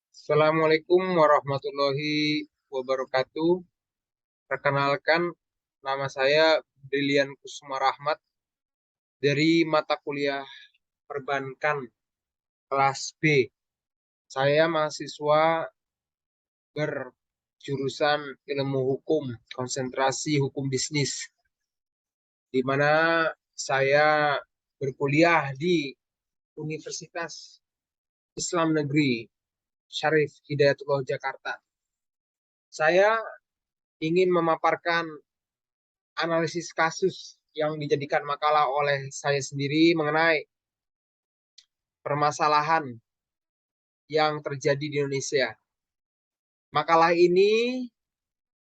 Assalamualaikum warahmatullahi wabarakatuh. Perkenalkan, nama saya Brilian Kusuma Rahmat dari mata kuliah Perbankan kelas B. Saya mahasiswa berjurusan Ilmu Hukum, konsentrasi Hukum Bisnis, di mana saya berkuliah di Universitas Islam Negeri Syarif Hidayatullah Jakarta. Saya ingin memaparkan analisis kasus yang dijadikan makalah oleh saya sendiri mengenai permasalahan yang terjadi di Indonesia. Makalah ini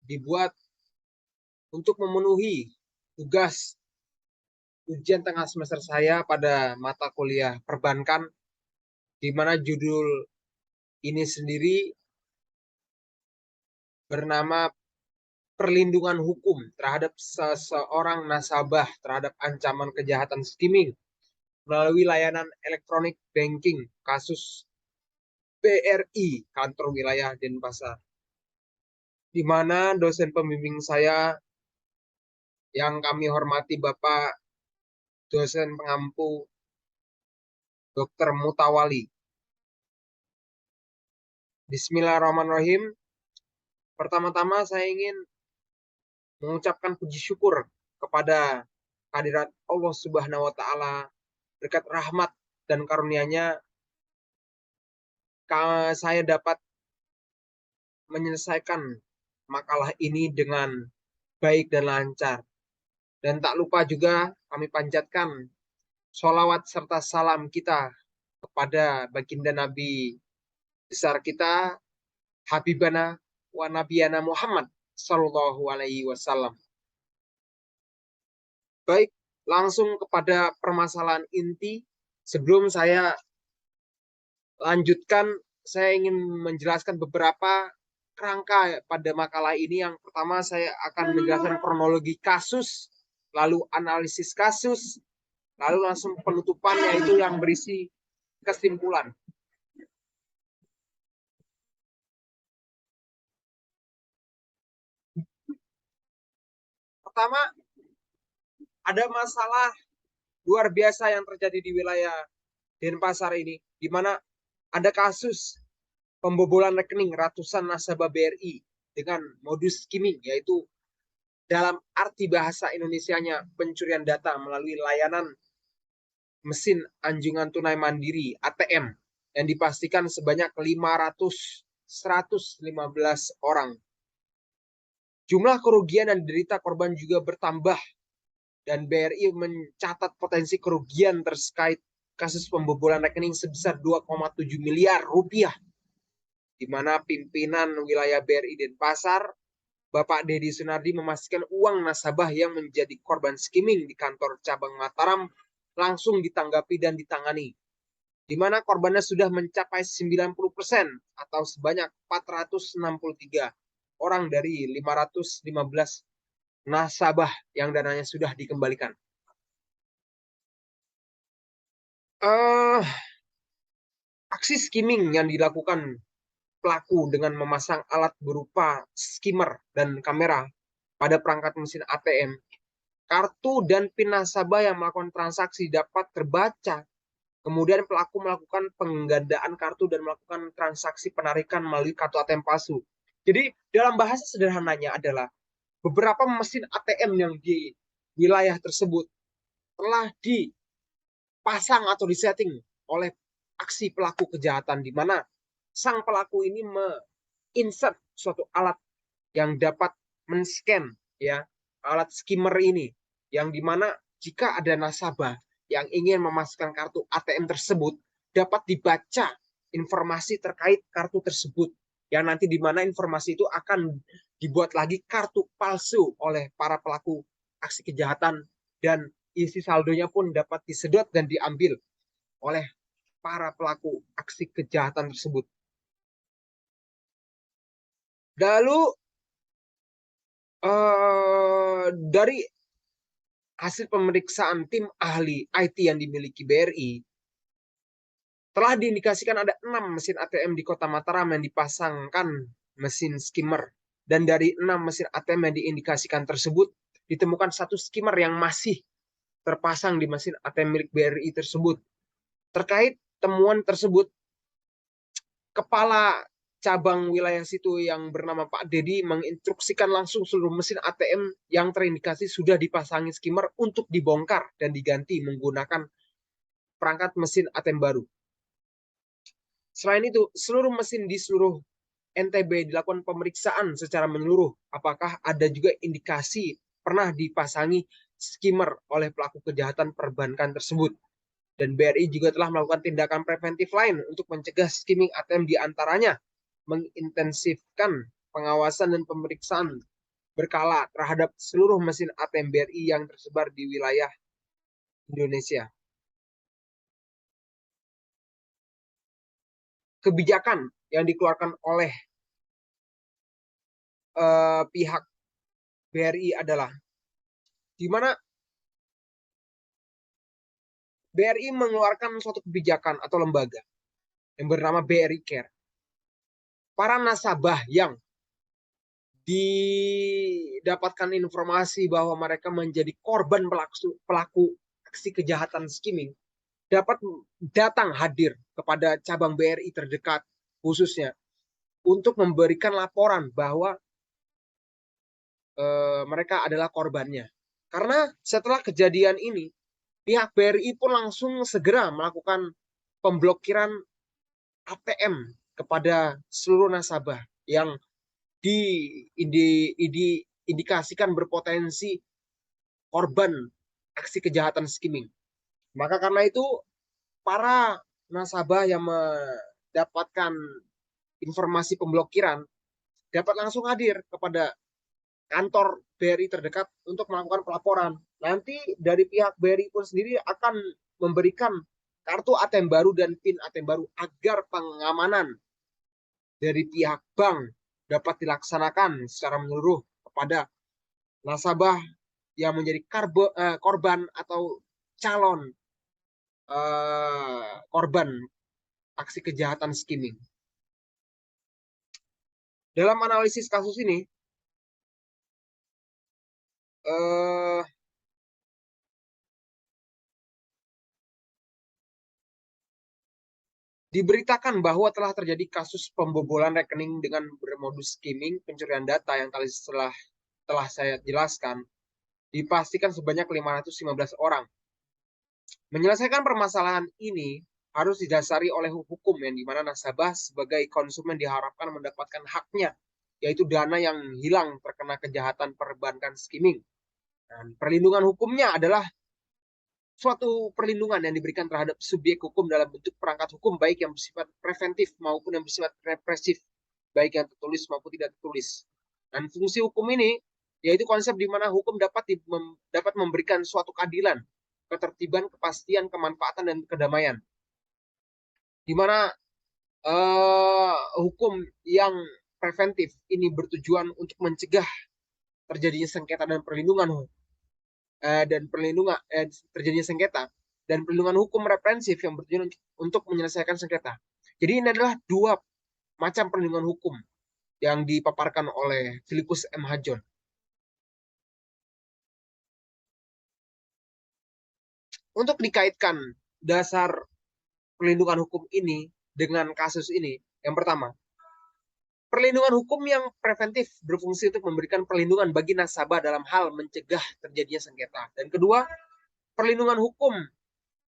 dibuat untuk memenuhi tugas ujian tengah semester saya pada mata kuliah perbankan, di mana judul ini sendiri bernama perlindungan hukum terhadap seseorang nasabah terhadap ancaman kejahatan skimming melalui layanan elektronik banking kasus BRI kantor wilayah Denpasar, di mana dosen pembimbing saya yang kami hormati Bapak dosen pengampu Dr. Mutawali. Bismillahirrahmanirrahim. Pertama-tama saya ingin mengucapkan puji syukur kepada hadirat Allah Subhanahu wa taala, berkat rahmat dan karunia-Nya saya dapat menyelesaikan makalah ini dengan baik dan lancar. Dan tak lupa juga kami panjatkan sholawat serta salam kita kepada baginda Nabi besar kita, Habibana wa Nabiyana Muhammad Sallallahu Alaihi Wasallam. Baik, langsung kepada permasalahan inti. Sebelum saya lanjutkan, saya ingin menjelaskan beberapa kerangka pada makalah ini. Yang pertama, saya akan menjelaskan kronologi kasus, lalu analisis kasus, lalu langsung penutupan, yaitu yang berisi kesimpulan. Pertama, ada masalah luar biasa yang terjadi di wilayah Denpasar ini, di mana ada kasus pembobolan rekening ratusan nasabah BRI dengan modus skimming, yaitu dalam arti bahasa Indonesianya pencurian data melalui layanan mesin anjungan tunai mandiri ATM yang dipastikan sebanyak 115 orang. Jumlah kerugian yang diderita korban juga bertambah dan BRI mencatat potensi kerugian terkait kasus pembobolan rekening sebesar 2,7 miliar rupiah, di mana pimpinan wilayah BRI Denpasar, Bapak Dedi Sunardi, memastikan uang nasabah yang menjadi korban skimming di kantor cabang Mataram langsung ditanggapi dan ditangani, di mana korbannya sudah mencapai 90% atau sebanyak 463 orang dari 515 nasabah yang dananya sudah dikembalikan. Aksi skimming yang dilakukan pelaku dengan memasang alat berupa skimmer dan kamera pada perangkat mesin ATM, kartu dan PIN nasabah yang melakukan transaksi dapat terbaca. Kemudian pelaku melakukan penggandaan kartu dan melakukan transaksi penarikan melalui kartu ATM palsu. Jadi dalam bahasa sederhananya adalah beberapa mesin ATM yang di wilayah tersebut telah dipasang atau disetting oleh aksi pelaku kejahatan, di mana sang pelaku ini insert suatu alat yang dapat men-scan, ya, alat skimmer ini, yang dimana jika ada nasabah yang ingin memasukkan kartu ATM tersebut, dapat dibaca informasi terkait kartu tersebut, yang nanti dimana informasi itu akan dibuat lagi kartu palsu oleh para pelaku aksi kejahatan, dan isi saldonya pun dapat disedot dan diambil oleh para pelaku aksi kejahatan tersebut. Lalu dari hasil pemeriksaan tim ahli IT yang dimiliki BRI, Telah diindikasikan ada 6 mesin ATM di Kota Mataram yang dipasangkan mesin skimmer. Dan dari 6 mesin ATM yang diindikasikan tersebut, ditemukan 1 skimmer yang masih terpasang di mesin ATM milik BRI tersebut. Terkait temuan tersebut, Kepala Cabang Wilayah Situ yang bernama Pak Dedi menginstruksikan langsung seluruh mesin ATM yang terindikasi sudah dipasangi skimmer untuk dibongkar dan diganti menggunakan perangkat mesin ATM baru. Selain itu, seluruh mesin di seluruh NTB dilakukan pemeriksaan secara menyeluruh. Apakah ada juga indikasi pernah dipasangi skimmer oleh pelaku kejahatan perbankan tersebut. Dan BRI juga telah melakukan tindakan preventif lain untuk mencegah skimming ATM, diantaranya mengintensifkan pengawasan dan pemeriksaan berkala terhadap seluruh mesin ATM BRI yang tersebar di wilayah Indonesia. Kebijakan yang dikeluarkan oleh pihak BRI adalah di mana BRI mengeluarkan suatu kebijakan atau lembaga yang bernama BRI Care. Para nasabah yang didapatkan informasi bahwa mereka menjadi korban pelaku aksi kejahatan skimming dapat datang hadir kepada cabang BRI terdekat khususnya untuk memberikan laporan bahwa mereka adalah korbannya. Karena setelah kejadian ini, pihak BRI pun langsung segera melakukan pemblokiran ATM kepada seluruh nasabah yang diindikasikan berpotensi korban aksi kejahatan skimming. Maka karena itu, para nasabah yang mendapatkan informasi pemblokiran dapat langsung hadir kepada kantor BRI terdekat untuk melakukan pelaporan. Nanti dari pihak BRI pun sendiri akan memberikan kartu ATM baru dan PIN ATM baru agar pengamanan dari pihak bank dapat dilaksanakan secara menyeluruh kepada nasabah yang menjadi korban atau calon korban aksi kejahatan skimming. Dalam analisis kasus ini, diberitakan bahwa telah terjadi kasus pembobolan rekening dengan bermodus skimming pencurian data yang telah saya jelaskan, dipastikan sebanyak 515 orang. Menyelesaikan permasalahan ini harus didasari oleh hukum yang dimana nasabah sebagai konsumen diharapkan mendapatkan haknya, yaitu dana yang hilang terkena kejahatan perbankan skimming. Dan perlindungan hukumnya adalah suatu perlindungan yang diberikan terhadap subjek hukum dalam bentuk perangkat hukum, baik yang bersifat preventif maupun yang bersifat represif, baik yang tertulis maupun tidak tertulis. Dan fungsi hukum ini yaitu konsep di mana hukum dapat memberikan suatu keadilan, ketertiban, kepastian, kemanfaatan, dan kedamaian. Di mana hukum yang preventif ini bertujuan untuk mencegah terjadinya sengketa dan perlindungan terjadinya sengketa, dan perlindungan hukum reprensif yang bertujuan untuk menyelesaikan sengketa. Jadi ini adalah dua macam perlindungan hukum yang dipaparkan oleh Philippus M. Hajon. Untuk dikaitkan dasar perlindungan hukum ini dengan kasus ini, yang pertama, perlindungan hukum yang preventif berfungsi untuk memberikan perlindungan bagi nasabah dalam hal mencegah terjadinya sengketa. Dan kedua, perlindungan hukum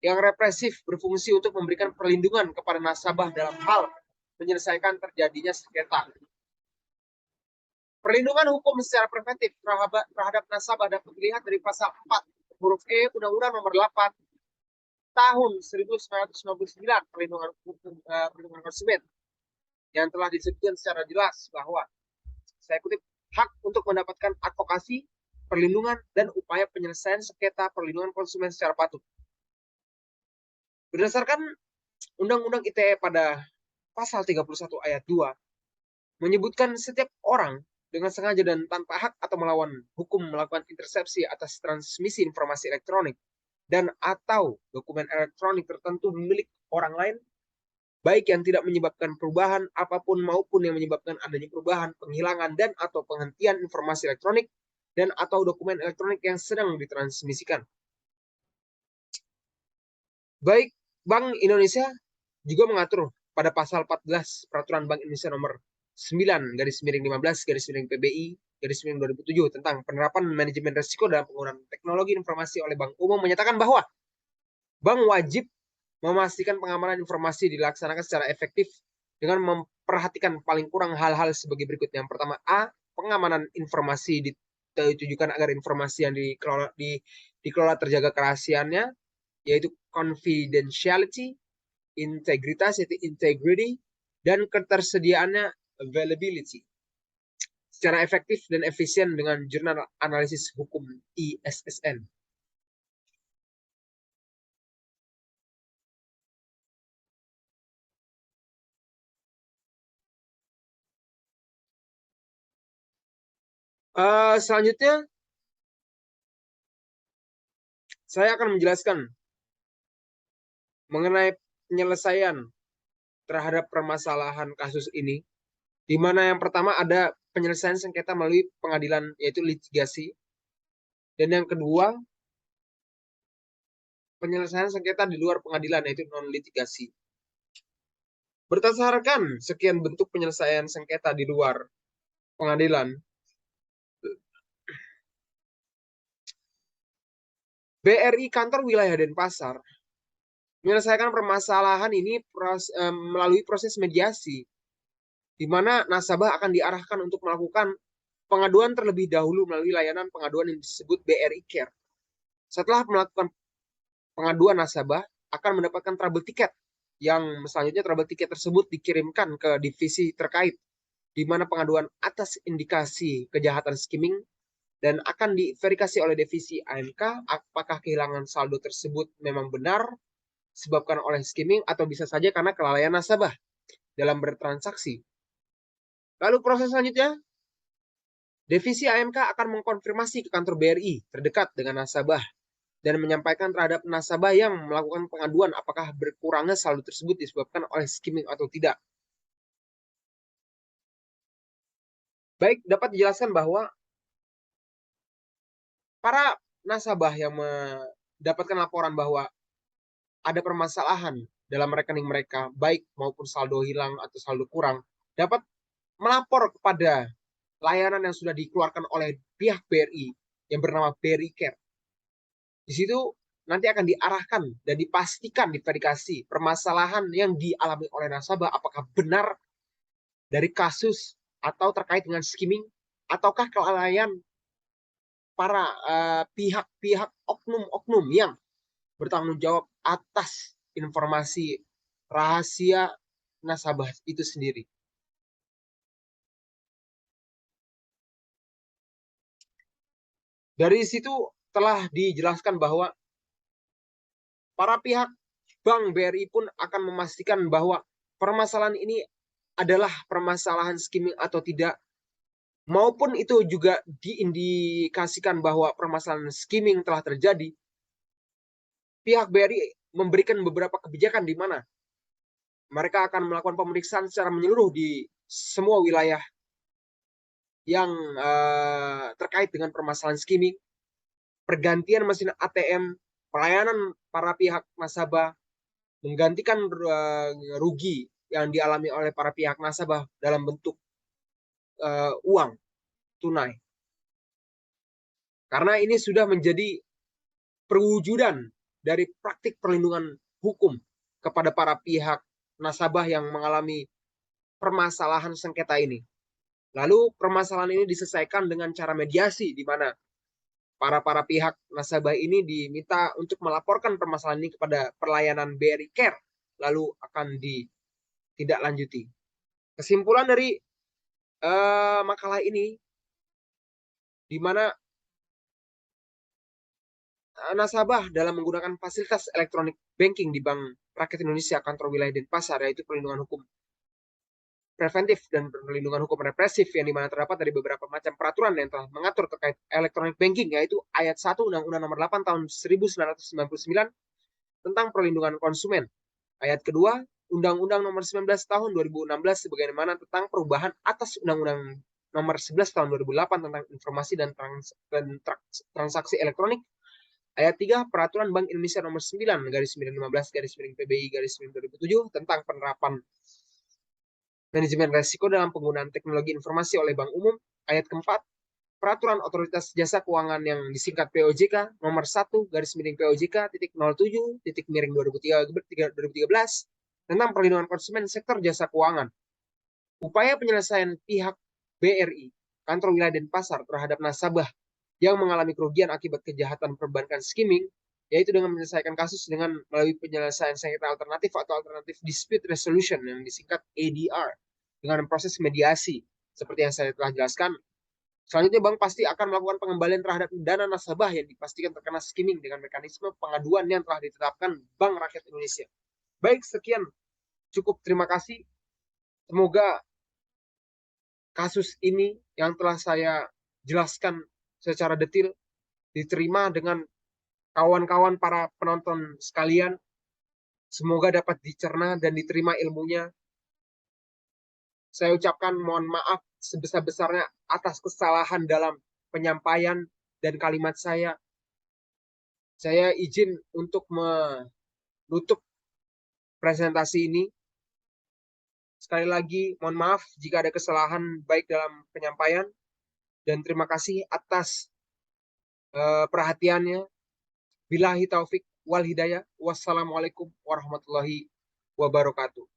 yang represif berfungsi untuk memberikan perlindungan kepada nasabah dalam hal menyelesaikan terjadinya sengketa. Perlindungan hukum secara preventif terhadap nasabah dapat dilihat dari pasal 4 huruf E Undang-Undang Nomor 8 Tahun 1999 perlindungan konsumen, yang telah disebutkan secara jelas bahwa, saya kutip, hak untuk mendapatkan advokasi, perlindungan, dan upaya penyelesaian sengketa perlindungan konsumen secara patuh. Berdasarkan Undang-Undang ITE pada pasal 31 ayat 2 menyebutkan setiap orang dengan sengaja dan tanpa hak atau melawan hukum melakukan intersepsi atas transmisi informasi elektronik dan atau dokumen elektronik tertentu milik orang lain baik yang tidak menyebabkan perubahan apapun maupun yang menyebabkan adanya perubahan, penghilangan, dan atau penghentian informasi elektronik dan atau dokumen elektronik yang sedang ditransmisikan. Baik, Bank Indonesia juga mengatur pada pasal 14 Peraturan Bank Indonesia nomor 9/15/PBI/2007 tentang penerapan manajemen risiko dalam penggunaan teknologi informasi oleh Bank Umum menyatakan bahwa bank wajib memastikan pengamanan informasi dilaksanakan secara efektif dengan memperhatikan paling kurang hal-hal sebagai berikut. Yang pertama, pengamanan informasi ditujukan agar informasi yang dikelola terjaga kerahasiaannya, yaitu confidentiality, integritas, yaitu integrity, dan ketersediaannya, availability, secara efektif dan efisien dengan jurnal analisis hukum ISSN. Selanjutnya, saya akan menjelaskan mengenai penyelesaian terhadap permasalahan kasus ini, di mana yang pertama ada penyelesaian sengketa melalui pengadilan, yaitu litigasi, dan yang kedua penyelesaian sengketa di luar pengadilan, yaitu non-litigasi. Berdasarkan sekian bentuk penyelesaian sengketa di luar pengadilan, BRI Kantor Wilayah Denpasar menyelesaikan permasalahan ini melalui proses mediasi, di mana nasabah akan diarahkan untuk melakukan pengaduan terlebih dahulu melalui layanan pengaduan yang disebut BRI Care. Setelah melakukan pengaduan, nasabah akan mendapatkan trouble ticket, yang selanjutnya trouble ticket tersebut dikirimkan ke divisi terkait, di mana pengaduan atas indikasi kejahatan skimming dan akan diverifikasi oleh divisi AMK apakah kehilangan saldo tersebut memang benar disebabkan oleh skimming atau bisa saja karena kelalaian nasabah dalam bertransaksi. Lalu proses selanjutnya, divisi AMK akan mengkonfirmasi ke kantor BRI terdekat dengan nasabah dan menyampaikan terhadap nasabah yang melakukan pengaduan apakah berkurangnya saldo tersebut disebabkan oleh skimming atau tidak. Baik, dapat dijelaskan bahwa para nasabah yang mendapatkan laporan bahwa ada permasalahan dalam rekening mereka, baik maupun saldo hilang atau saldo kurang, dapat melapor kepada layanan yang sudah dikeluarkan oleh pihak BRI yang bernama BRI Care. Di situ nanti akan diarahkan dan dipastikan diverifikasi permasalahan yang dialami oleh nasabah apakah benar dari kasus atau terkait dengan skimming ataukah kelalaian para pihak-pihak oknum-oknum yang bertanggung jawab atas informasi rahasia nasabah itu sendiri. Dari situ telah dijelaskan bahwa para pihak Bank BRI pun akan memastikan bahwa permasalahan ini adalah permasalahan skimming atau tidak, maupun itu juga diindikasikan bahwa permasalahan skimming telah terjadi. Pihak BRI memberikan beberapa kebijakan di mana mereka akan melakukan pemeriksaan secara menyeluruh di semua wilayah yang terkait dengan permasalahan skimming, pergantian mesin ATM, pelayanan para pihak nasabah, menggantikan rugi yang dialami oleh para pihak nasabah dalam bentuk uang tunai. Karena ini sudah menjadi perwujudan dari praktik perlindungan hukum kepada para pihak nasabah yang mengalami permasalahan sengketa ini. Lalu permasalahan ini diselesaikan dengan cara mediasi, di mana para pihak nasabah ini diminta untuk melaporkan permasalahan ini kepada pelayanan BRI Care, lalu akan ditindaklanjuti. Kesimpulan dari makalah ini, di mana nasabah dalam menggunakan fasilitas elektronik banking di Bank Rakyat Indonesia Kantor Wilayah Denpasar, yaitu perlindungan hukum preventif dan perlindungan hukum represif, yang dimana terdapat dari beberapa macam peraturan yang telah mengatur terkait elektronik banking, yaitu ayat 1 Undang-Undang Nomor 8 Tahun 1999 tentang perlindungan konsumen, ayat kedua Undang-Undang Nomor 19 Tahun 2016 sebagaimana tentang perubahan atas Undang-Undang Nomor 11 Tahun 2008 tentang informasi dan transaksi elektronik. Ayat 3 Peraturan Bank Indonesia Nomor 9 garis miring 15 garis miring PBI garis miring 2007 tentang penerapan manajemen resiko dalam penggunaan teknologi informasi oleh Bank Umum. Ayat keempat Peraturan Otoritas Jasa Keuangan yang disingkat POJK nomor 1 garis miring POJK titik 07 titik miring 2013 tentang perlindungan konsumen sektor jasa keuangan. Upaya penyelesaian pihak BRI, kantor wilayah Denpasar terhadap nasabah yang mengalami kerugian akibat kejahatan perbankan skimming, yaitu dengan menyelesaikan kasus dengan melalui penyelesaian sengketa alternatif atau alternatif dispute resolution yang disingkat ADR dengan proses mediasi seperti yang saya telah jelaskan. Selanjutnya, bank pasti akan melakukan pengembalian terhadap dana nasabah yang dipastikan terkena skimming dengan mekanisme pengaduan yang telah ditetapkan Bank Rakyat Indonesia. Baik, sekian. Cukup, terima kasih. Semoga kasus ini yang telah saya jelaskan secara detail diterima dengan kawan-kawan para penonton sekalian. Semoga dapat dicerna dan diterima ilmunya. Saya ucapkan mohon maaf sebesar-besarnya atas kesalahan dalam penyampaian dan kalimat saya. Saya izin untuk menutup presentasi ini. Sekali lagi, mohon maaf jika ada kesalahan baik dalam penyampaian. Dan terima kasih atas perhatiannya. Billahi taufik wal hidayah. Wassalamualaikum warahmatullahi wabarakatuh.